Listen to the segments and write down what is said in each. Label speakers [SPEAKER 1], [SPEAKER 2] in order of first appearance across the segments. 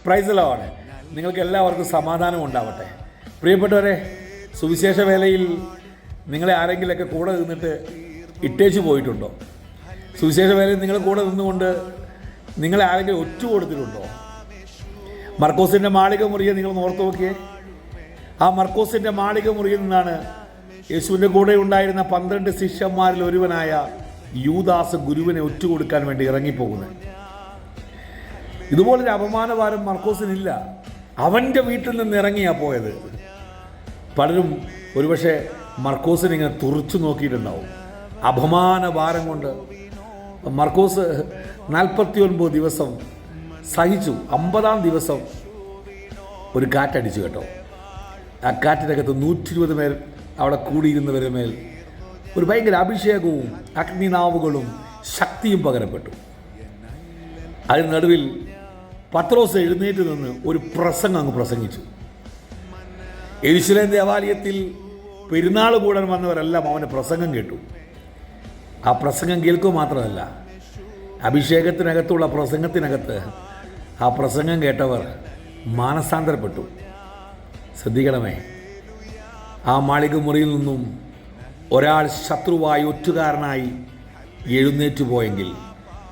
[SPEAKER 1] Praise the Lord. നിങ്ങൾക്ക് എല്ലാവർക്കും സമാധാനം ഉണ്ടാവട്ടെ. പ്രിയപ്പെട്ടവരെ, സുവിശേഷ വേലയിൽ നിങ്ങളെ ആരെങ്കിലുമൊക്കെ കൂടെ നിന്നിട്ട് ഇട്ടേച്ച് പോയിട്ടുണ്ടോ? സുവിശേഷ വേലയിൽ നിങ്ങൾ കൂടെ നിന്നുകൊണ്ട് നിങ്ങളെ ആരെങ്കിലും ഒറ്റ കൊടുത്തിട്ടുണ്ടോ? മർക്കോസിൻ്റെ മാളിക മുറിയെ നിങ്ങൾ ഓർത്ത് നോക്കിയേ. ആ മർക്കോസിൻ്റെ മാളിക മുറിയിൽ നിന്നാണ് യേശുവിൻ്റെ കൂടെ ഉണ്ടായിരുന്ന 12 ശിഷ്യന്മാരിൽ ഒരുവനായ യൂദാസ് ഗുരുവിനെ ഒറ്റുകൊടുക്കാൻ വേണ്ടി ഇറങ്ങിപ്പോകുന്നത്. ഇതുപോലൊരു അപമാനഭാരം മർക്കോസിനില്ല. അവൻ്റെ വീട്ടിൽ നിന്ന് ഇറങ്ങിയാണ് പോയത്. പലരും ഒരുപക്ഷെ മർക്കോസിനിങ്ങനെ തുറച്ചു നോക്കിയിട്ടുണ്ടാവും. അപമാനഭാരം കൊണ്ട് മർക്കോസ് 49 ദിവസം സഹിച്ചു. 50-ാം ദിവസം ഒരു കാറ്റടിച്ചു കേട്ടോ. ആ കാറ്റിനകത്ത് 120 പേർ അവിടെ കൂടിയിരുന്നവരുടെ മേൽ ഒരു ഭയങ്കര അഭിഷേകവും അഗ്നിനാവുകളും ശക്തിയും പകരപ്പെട്ടു. അതിന് നടുവിൽ പത്രോസ് എഴുന്നേറ്റ് നിന്ന് ഒരു പ്രസംഗം അങ്ങ് പ്രസംഗിച്ചു. യെരൂശലേം ദേവാലയത്തിൽ പെരുന്നാൾ കൂടാൻ വന്നവരെല്ലാം അവൻ്റെ പ്രസംഗം കേട്ടു. ആ പ്രസംഗം കേൾക്കുക മാത്രമല്ല, അഭിഷേകത്തിനകത്തുള്ള പ്രസംഗത്തിനകത്ത് ആ പ്രസംഗം കേട്ടവർ മാനസാന്തരപ്പെട്ടു. ശ്രദ്ധിക്കണമേ, ആ മാളിക മുറിയിൽ നിന്നും ഒരാൾ ശത്രുവായി ഒറ്റുകാരനായി എഴുന്നേറ്റ് പോയെങ്കിൽ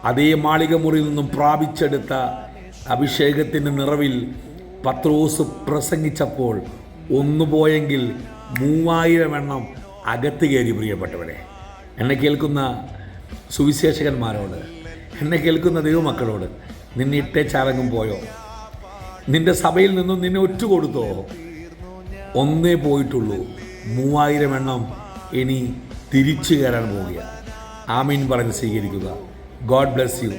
[SPEAKER 1] അതേ മാളിക മുറിയിൽ നിന്നും പ്രാപിച്ചെടുത്ത അഭിഷേകത്തിൻ്റെ നിറവിൽ പത്രോസ് പ്രസംഗിച്ചപ്പോൾ ഒന്നു പോയെങ്കിൽ 3000 എണ്ണം അകത്ത് കയറി. പ്രിയപ്പെട്ടവരെ, എന്നെ കേൾക്കുന്ന സുവിശേഷകന്മാരോട്, എന്നെ കേൾക്കുന്ന ദൈവമക്കളോട്, നിന്നെ ഇട്ടേച്ചാരെങ്കിലും പോയോ? നിൻ്റെ സഭയിൽ നിന്നും നിന്നെ ഒറ്റുകൊടുത്തോ? ഒന്നേ പോയിട്ടുള്ളൂ. 3000 എണ്ണം ഇനി തിരിച്ചു കയറാൻ പോവുക. ആമീൻ പറഞ്ഞ് സ്വീകരിക്കുക. God bless you.